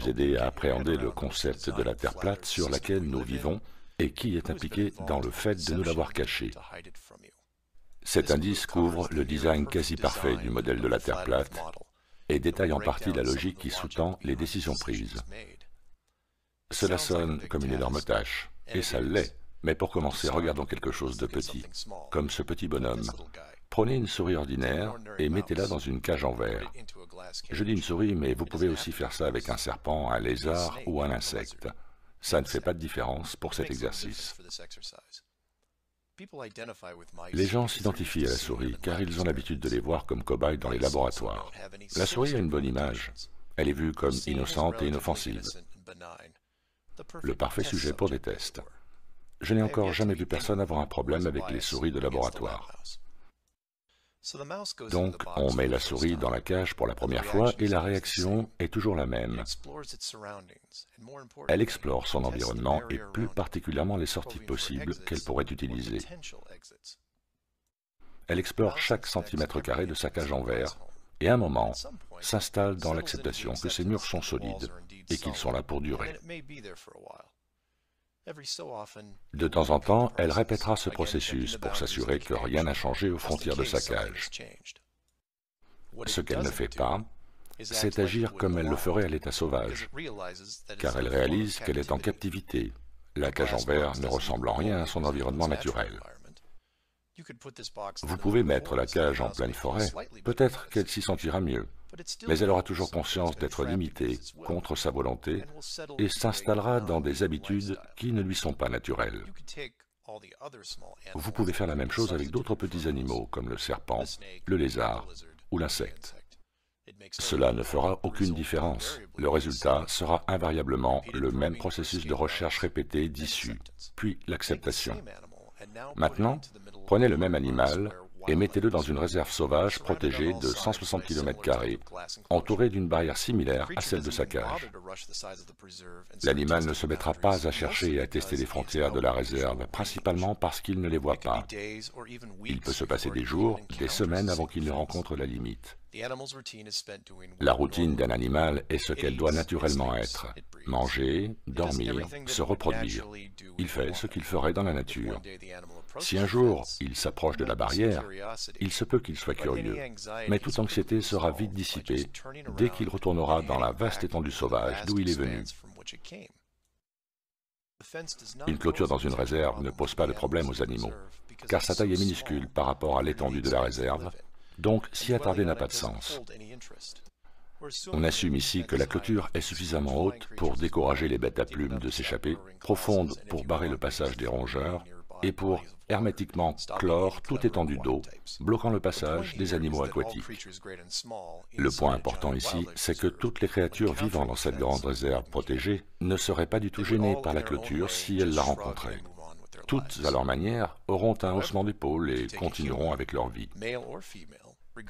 aider à appréhender le concept de la Terre plate sur laquelle nous vivons et qui est impliqué dans le fait de nous l'avoir cachée. Cet indice couvre le design quasi parfait du modèle de la Terre plate et détaille en partie la logique qui sous-tend les décisions prises. Cela sonne comme une énorme tâche, et ça l'est, mais pour commencer, regardons quelque chose de petit, comme ce petit bonhomme. Prenez une souris ordinaire et mettez-la dans une cage en verre. Je dis une souris, mais vous pouvez aussi faire ça avec un serpent, un lézard ou un insecte. Ça ne fait pas de différence pour cet exercice. Les gens s'identifient à la souris car ils ont l'habitude de les voir comme cobayes dans les laboratoires. La souris a une bonne image. Elle est vue comme innocente et inoffensive. Le parfait sujet pour des tests. Je n'ai encore jamais vu personne avoir un problème avec les souris de laboratoire. Donc, on met la souris dans la cage pour la première fois et la réaction est toujours la même. Elle explore son environnement et plus particulièrement les sorties possibles qu'elle pourrait utiliser. Elle explore chaque centimètre carré de sa cage en verre et à un moment s'installe dans l'acceptation que ces murs sont solides et qu'ils sont là pour durer. De temps en temps, elle répétera ce processus pour s'assurer que rien n'a changé aux frontières de sa cage. Ce qu'elle ne fait pas, c'est agir comme elle le ferait à l'état sauvage, car elle réalise qu'elle est en captivité. La cage en verre ne ressemble en rien à son environnement naturel. Vous pouvez mettre la cage en pleine forêt, peut-être qu'elle s'y sentira mieux, mais elle aura toujours conscience d'être limitée contre sa volonté et s'installera dans des habitudes qui ne lui sont pas naturelles. Vous pouvez faire la même chose avec d'autres petits animaux comme le serpent, le lézard ou l'insecte. Cela ne fera aucune différence. Le résultat sera invariablement le même processus de recherche répétée d'issue, puis l'acceptation. Maintenant, prenez le même animal et mettez-le dans une réserve sauvage protégée de 160 km², entourée d'une barrière similaire à celle de sa cage. L'animal ne se mettra pas à chercher et à tester les frontières de la réserve, principalement parce qu'il ne les voit pas. Il peut se passer des jours, des semaines avant qu'il ne rencontre la limite. La routine d'un animal est ce qu'elle doit naturellement être. Manger, dormir, se reproduire. Il fait ce qu'il ferait dans la nature. Si un jour il s'approche de la barrière, il se peut qu'il soit curieux, mais toute anxiété sera vite dissipée dès qu'il retournera dans la vaste étendue sauvage d'où il est venu. Une clôture dans une réserve ne pose pas de problème aux animaux, car sa taille est minuscule par rapport à l'étendue de la réserve, donc s'y attarder n'a pas de sens. On assume ici que la clôture est suffisamment haute pour décourager les bêtes à plumes de s'échapper, profonde pour barrer le passage des rongeurs, et pour hermétiquement clore toute étendue d'eau, bloquant le passage des animaux aquatiques. Le point important ici, c'est que toutes les créatures vivant dans cette grande réserve protégée ne seraient pas du tout gênées par la clôture si elles la rencontraient. Toutes, à leur manière, auront un haussement d'épaule et continueront avec leur vie.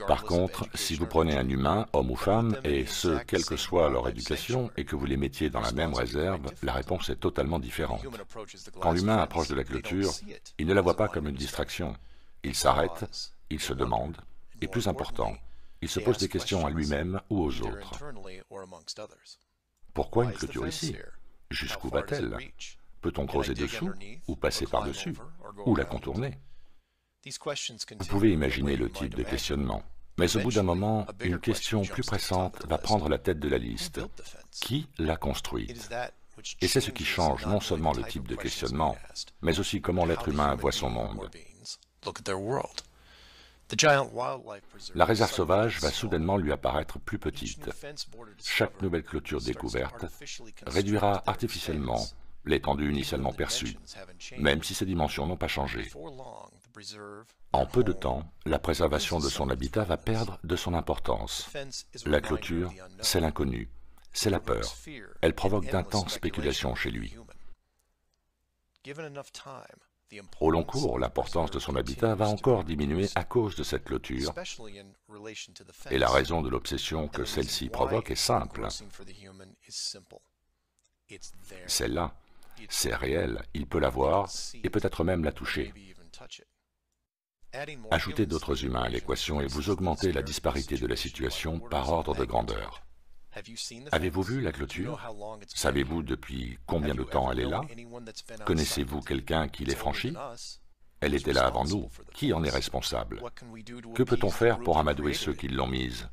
Par contre, si vous prenez un humain, homme ou femme, et ce, quelle que soit leur éducation, et que vous les mettiez dans la même réserve, la réponse est totalement différente. Quand l'humain approche de la clôture, il ne la voit pas comme une distraction. Il s'arrête, il se demande, et plus important, il se pose des questions à lui-même ou aux autres. Pourquoi une clôture ici? Jusqu'où va-t-elle? Peut-on creuser dessous, ou passer par-dessus, ou la contourner? Vous pouvez imaginer le type de questionnement, mais au bout d'un moment, une question plus pressante va prendre la tête de la liste. Qui l'a construite? Et c'est ce qui change non seulement le type de questionnement, mais aussi comment l'être humain voit son monde. La réserve sauvage va soudainement lui apparaître plus petite. Chaque nouvelle clôture découverte réduira artificiellement l'étendue initialement perçue, même si ses dimensions n'ont pas changé. En peu de temps, la préservation de son habitat va perdre de son importance. La clôture, c'est l'inconnu, c'est la peur. Elle provoque d'intenses spéculations chez lui. Au long cours, l'importance de son habitat va encore diminuer à cause de cette clôture, et la raison de l'obsession que celle-ci provoque est simple. C'est là, c'est réel, il peut la voir et peut-être même la toucher. Ajoutez d'autres humains à l'équation et vous augmentez la disparité de la situation par ordre de grandeur. Avez-vous vu la clôture? Savez-vous depuis combien de temps elle est là? Connaissez-vous quelqu'un qui l'ait franchie? Elle était là avant nous. Qui en est responsable? Que peut-on faire pour amadouer ceux qui l'ont mise?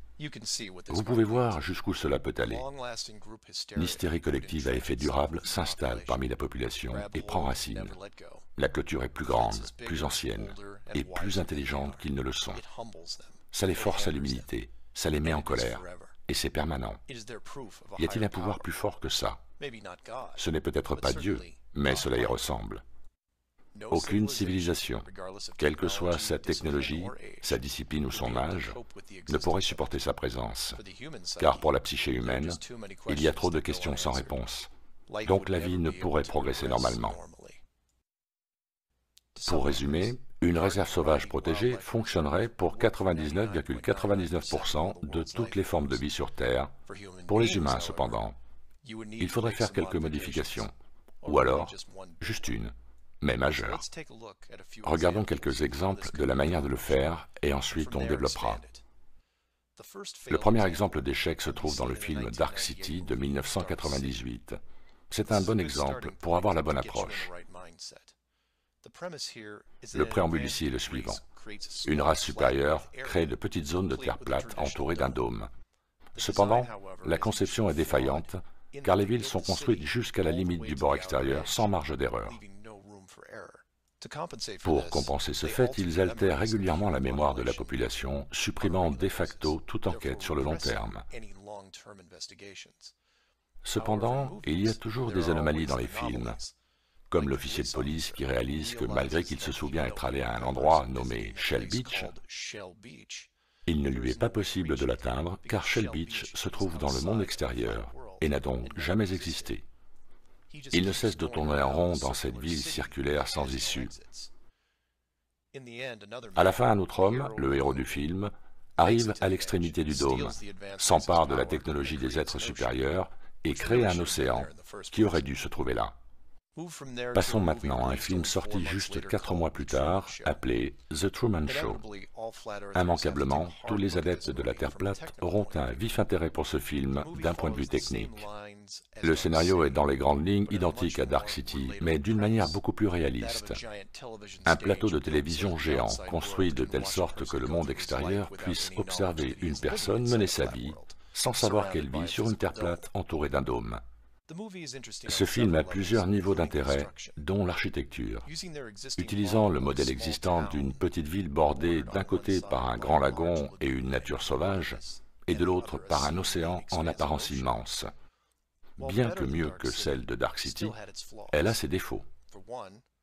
Vous pouvez voir jusqu'où cela peut aller. L'hystérie collective à effet durable s'installe parmi la population et prend racine. La clôture est plus grande, plus ancienne et plus intelligente qu'ils ne le sont. Ça les force à l'humilité, ça les met en colère, et c'est permanent. Y a-t-il un pouvoir plus fort que ça? Ce n'est peut-être pas Dieu, mais cela y ressemble. Aucune civilisation, quelle que soit sa technologie, sa discipline ou son âge, ne pourrait supporter sa présence, car pour la psyché humaine, il y a trop de questions sans réponse. Donc la vie ne pourrait progresser normalement. Pour résumer, une réserve sauvage protégée fonctionnerait pour 99,99% de toutes les formes de vie sur Terre. Pour les humains, cependant, il faudrait faire quelques modifications, ou alors juste une, mais majeure. Regardons quelques exemples de la manière de le faire et ensuite on développera. Le premier exemple d'échec se trouve dans le film Dark City de 1998. C'est un bon exemple pour avoir la bonne approche. Le préambule ici est le suivant. Une race supérieure crée de petites zones de terre plate entourées d'un dôme. Cependant, la conception est défaillante, car les villes sont construites jusqu'à la limite du bord extérieur sans marge d'erreur. Pour compenser ce fait, ils altèrent régulièrement la mémoire de la population, supprimant de facto toute enquête sur le long terme. Cependant, il y a toujours des anomalies dans les films, comme l'officier de police qui réalise que malgré qu'il se souvient être allé à un endroit nommé Shell Beach, il ne lui est pas possible de l'atteindre car Shell Beach se trouve dans le monde extérieur et n'a donc jamais existé. Il ne cesse de tourner en rond dans cette ville circulaire sans issue. À la fin, un autre homme, le héros du film, arrive à l'extrémité du dôme, s'empare de la technologie des êtres supérieurs et crée un océan qui aurait dû se trouver là. Passons maintenant à un film sorti juste 4 mois plus tard, appelé The Truman Show. Immanquablement, tous les adeptes de la Terre plate auront un vif intérêt pour ce film d'un point de vue technique. Le scénario est dans les grandes lignes identique à Dark City, mais d'une manière beaucoup plus réaliste. Un plateau de télévision géant, construit de telle sorte que le monde extérieur puisse observer une personne mener sa vie, sans savoir qu'elle vit sur une Terre plate entourée d'un dôme. Ce film a plusieurs niveaux d'intérêt, dont l'architecture. Utilisant le modèle existant d'une petite ville bordée d'un côté par un grand lagon et une nature sauvage, et de l'autre par un océan en apparence immense. Bien que mieux que celle de Dark City, elle a ses défauts.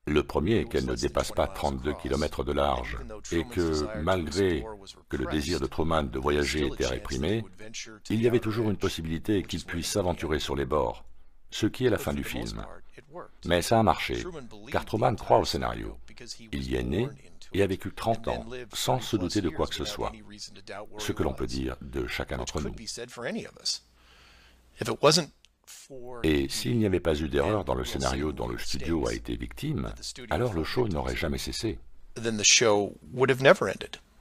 Le premier est qu'elle ne dépasse pas 32 km de large, et que, malgré que le désir de Truman de voyager était réprimé, il y avait toujours une possibilité qu'il puisse s'aventurer sur les bords, ce qui est la fin du film. Mais ça a marché, car Truman croit au scénario. Il y est né et a vécu 30 ans, sans se douter de quoi que ce soit, ce que l'on peut dire de chacun d'entre nous. Et s'il n'y avait pas eu d'erreur dans le scénario dont le studio a été victime, alors le show n'aurait jamais cessé.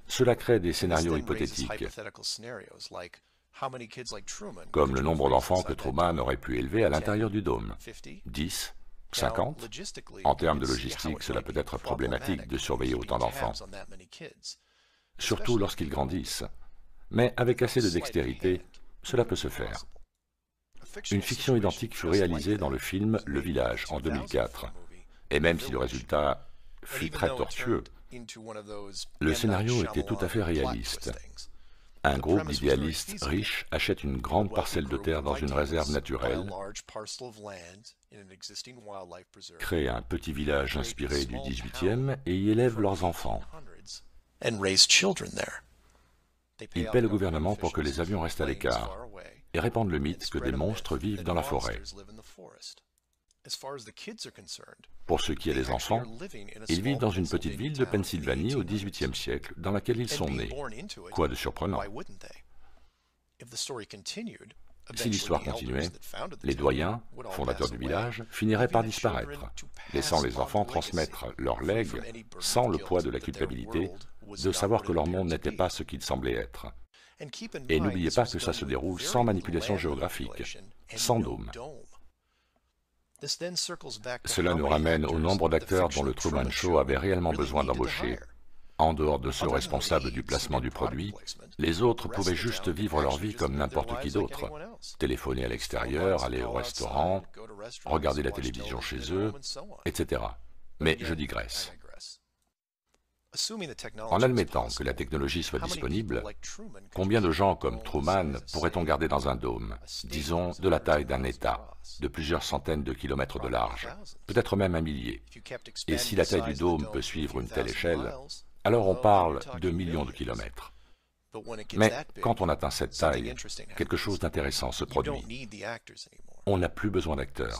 Cela crée des scénarios hypothétiques, comme le nombre d'enfants que Truman aurait pu élever à l'intérieur du dôme. 10, 50? En termes de logistique, cela peut être problématique de surveiller autant d'enfants, surtout lorsqu'ils grandissent. Mais avec assez de dextérité, cela peut se faire. Une fiction identique fut réalisée dans le film Le Village en 2004, et même si le résultat fut très tortueux, le scénario était tout à fait réaliste. Un groupe d'idéalistes riches achète une grande parcelle de terre dans une réserve naturelle, crée un petit village inspiré du XVIIIe et y élèvent leurs enfants. Ils paient le gouvernement pour que les avions restent à l'écart et répandent le mythe que des monstres vivent dans la forêt. Pour ce qui est des enfants, ils vivent dans une petite ville de Pennsylvanie au XVIIIe siècle, dans laquelle ils sont nés. Quoi de surprenant? Si l'histoire continuait, les doyens, fondateurs du village, finiraient par disparaître, laissant les enfants transmettre leurs legs sans le poids de la culpabilité de savoir que leur monde n'était pas ce qu'il semblait être. Et n'oubliez pas que ça se déroule sans manipulation géographique, sans dôme. Cela nous ramène au nombre d'acteurs dont le Truman Show avait réellement besoin d'embaucher. En dehors de ceux responsables du placement du produit, les autres pouvaient juste vivre leur vie comme n'importe qui d'autre. Téléphoner à l'extérieur, aller au restaurant, regarder la télévision chez eux, etc. Mais je digresse. En admettant que la technologie soit disponible, combien de gens comme Truman pourrait-on garder dans un dôme, disons de la taille d'un État, de plusieurs centaines de kilomètres de large, peut-être même un millier? Et si la taille du dôme peut suivre une telle échelle, alors on parle de millions de kilomètres. Mais quand on atteint cette taille, quelque chose d'intéressant se produit. On n'a plus besoin d'acteurs.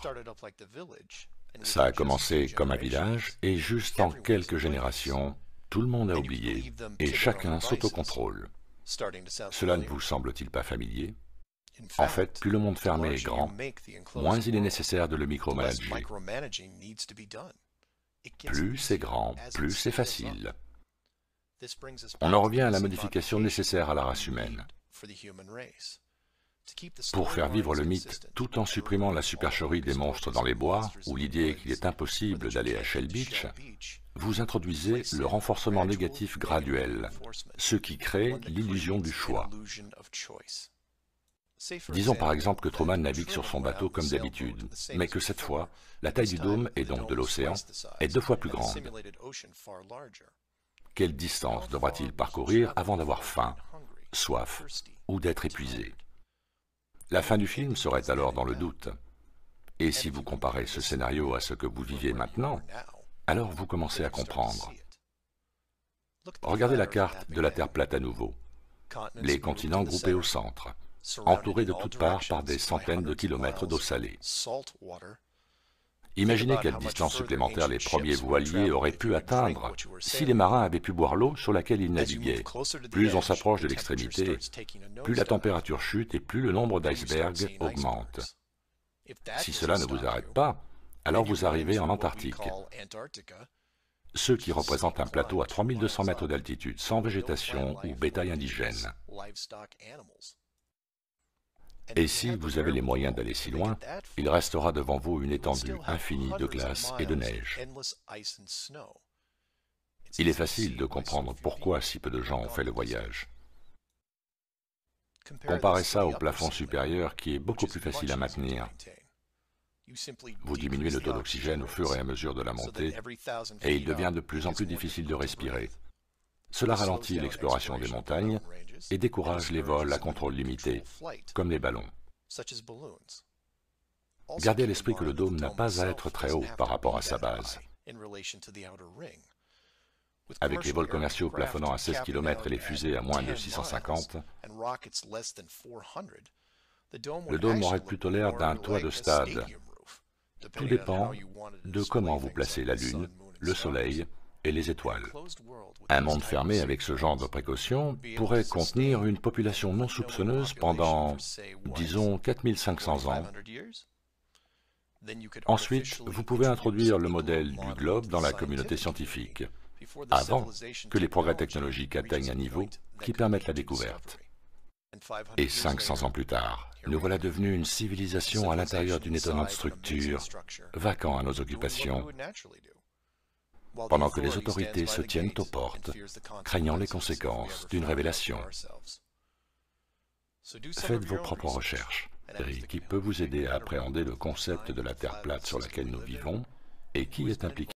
Ça a commencé comme un village, et juste en quelques générations, tout le monde a oublié, et chacun s'autocontrôle. Cela ne vous semble-t-il pas familier? En fait, plus le monde fermé est grand, moins il est nécessaire de le micromanager. Plus c'est grand, plus c'est facile. On en revient à la modification nécessaire à la race humaine. Pour faire vivre le mythe, tout en supprimant la supercherie des monstres dans les bois, ou l'idée qu'il est impossible d'aller à Shell Beach, vous introduisez le renforcement négatif graduel, ce qui crée l'illusion du choix. Disons par exemple que Truman navigue sur son bateau comme d'habitude, mais que cette fois, la taille du dôme, et donc de l'océan, est 2 fois plus grande. Quelle distance devra-t-il parcourir avant d'avoir faim, soif ou d'être épuisé? La fin du film serait alors dans le doute. Et si vous comparez ce scénario à ce que vous vivez maintenant, alors vous commencez à comprendre. Regardez la carte de la Terre plate à nouveau. Les continents groupés au centre, entourés de toutes parts par des centaines de kilomètres d'eau salée. Imaginez quelle distance supplémentaire les premiers voiliers auraient pu atteindre si les marins avaient pu boire l'eau sur laquelle ils naviguaient. Plus on s'approche de l'extrémité, plus la température chute et plus le nombre d'icebergs augmente. Si cela ne vous arrête pas, alors vous arrivez en Antarctique, ce qui représente un plateau à 3200 mètres d'altitude, sans végétation ou bétail indigène. Et si vous avez les moyens d'aller si loin, il restera devant vous une étendue infinie de glace et de neige. Il est facile de comprendre pourquoi si peu de gens ont fait le voyage. Comparez ça au plafond supérieur qui est beaucoup plus facile à maintenir. Vous diminuez le taux d'oxygène au fur et à mesure de la montée, et il devient de plus en plus difficile de respirer. Cela ralentit l'exploration des montagnes et décourage les vols à contrôle limité, comme les ballons. Gardez à l'esprit que le dôme n'a pas à être très haut par rapport à sa base. Avec les vols commerciaux plafonnant à 16 km et les fusées à moins de 650, le dôme aurait plutôt l'air d'un toit de stade. Tout dépend de comment vous placez la Lune, le Soleil et les étoiles. Un monde fermé avec ce genre de précautions pourrait contenir une population non soupçonneuse pendant, disons, 4500 ans. Ensuite, vous pouvez introduire le modèle du globe dans la communauté scientifique, avant que les progrès technologiques atteignent un niveau qui permette la découverte. Et 500 ans plus tard, nous voilà devenus une civilisation à l'intérieur d'une étonnante structure, vacant à nos occupations, pendant que les autorités se tiennent aux portes, craignant les conséquences d'une révélation. Faites vos propres recherches, qui peut vous aider à appréhender le concept de la Terre plate sur laquelle nous vivons et qui est impliqué